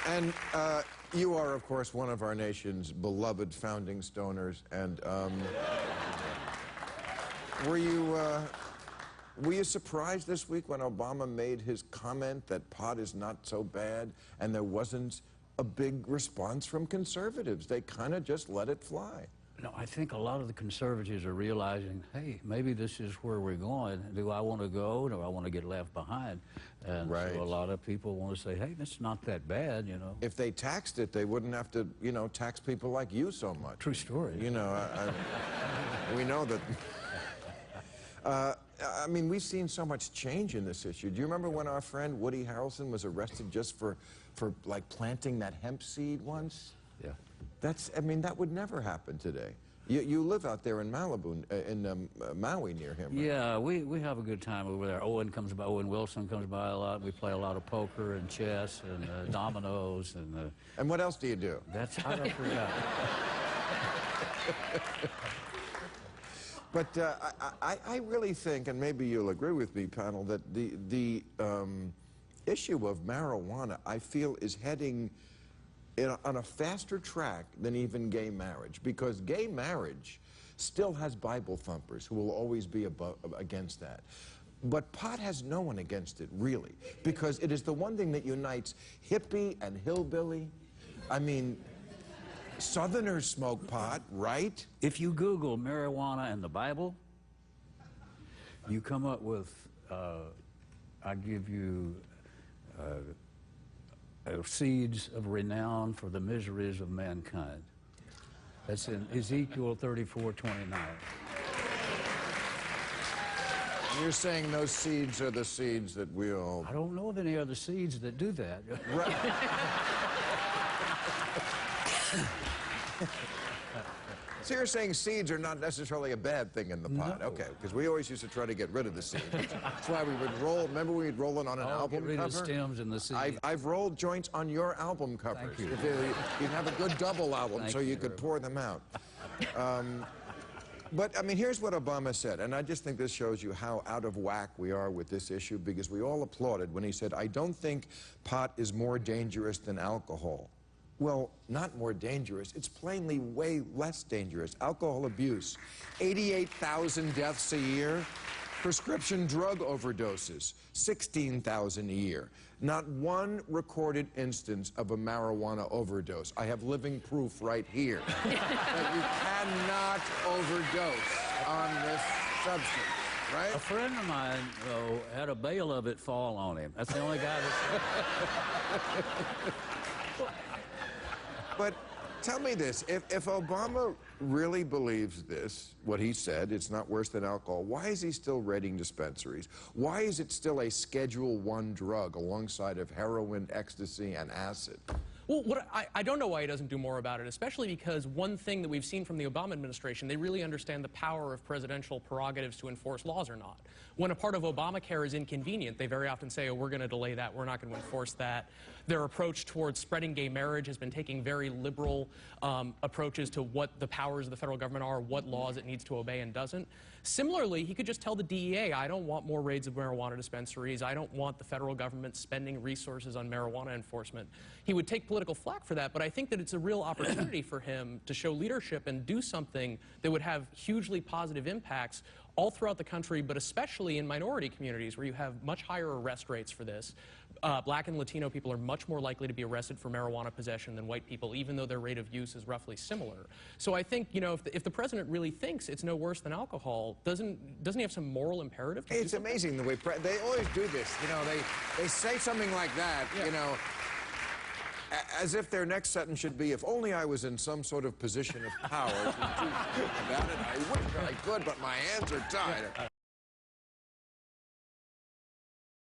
And you are, of course, one of our nation's beloved founding stoners. And were you surprised this week when Obama made his comment that pot is not so bad, and there wasn't a big response from conservatives? They kind of just let it fly. No, I think a lot of the conservatives are realizing, hey, maybe this is where we're going. Do I want to go? Do I want to get left behind? And right. So a lot of people want to say, hey, it's not that bad, you know. If they taxed it, they wouldn't have to, you know, tax people like you so much. True story. You know, we know that. I mean, we've seen so much change in this issue. Do you remember when our friend Woody Harrelson was arrested just for like planting that hemp seed once? Yeah. I mean, that would never happen today. You live out there in Malibu, in Maui near him, right? Yeah, we have a good time over there. Owen Wilson comes by a lot. We play a lot of poker and chess and dominoes. And what else do you do? That's how I forgot. But I really think, and maybe you'll agree with me, panel, that the issue of marijuana, I feel, is heading on a faster track than even gay marriage, because gay marriage still has Bible thumpers who will always be against that. But pot has no one against it, really, because it is the one thing that unites hippie and hillbilly. I mean, Southerners smoke pot, right? If you Google marijuana and the Bible, you come up with, I give you seeds of renown for the miseries of mankind. That's in Ezekiel 34:29. You're saying those seeds are the seeds that we'll... I don't know of any other seeds that do that. Right. So you're saying seeds are not necessarily a bad thing in the pot? No. Okay, because we always used to try to get rid of the seeds. That's why we would roll. Remember we'd roll it on an album get rid cover? of stems and the seeds. I've rolled joints on your album covers. Thank you. You'd have a good double album, so you could pour them out. But, I mean, here's what Obama said, and I just think this shows you how out of whack we are with this issue, because we all applauded when he said, I don't think pot is more dangerous than alcohol. Well, not more dangerous. It's plainly way less dangerous. Alcohol abuse, 88,000 deaths a year. Prescription drug overdoses, 16,000 a year. Not one recorded instance of a marijuana overdose. I have living proof right here that you cannot overdose on this substance, right? A friend of mine, though, had a bale of it fall on him. That's the only guy that's... But tell me this, if Obama really believes this, what he said, it's not worse than alcohol, why is he still raiding dispensaries? Why is it still a Schedule I drug alongside of heroin, ecstasy, and acid? Well, I don't know why he doesn't do more about it, especially because one thing that we've seen from the Obama administration, they really understand the power of presidential prerogatives to enforce laws or not. When a part of Obamacare is inconvenient, they very often say, oh, we're going to delay that, we're not going to enforce that. Their approach towards spreading gay marriage has been taking very liberal approaches to what the powers of the federal government are, what laws it needs to obey and doesn't. Similarly, he could just tell the DEA, I don't want more raids of marijuana dispensaries, I don't want the federal government spending resources on marijuana enforcement. He would take political flack for that, but I think that it's a real opportunity for him to show leadership and do something that would have hugely positive impacts all throughout the country, but especially in minority communities where you have much higher arrest rates for this. Black and Latino people are much more likely to be arrested for marijuana possession than white people, even though their rate of use is roughly similar. So I think, you know, if the president really thinks it's no worse than alcohol, doesn't he have some moral imperative to do It's something? amazing the way they always do this. You know, they say something like that, yeah. You know, as if their next sentence should be, if only I was in some sort of position of power to do something about it. I wish I could, but my hands are tied.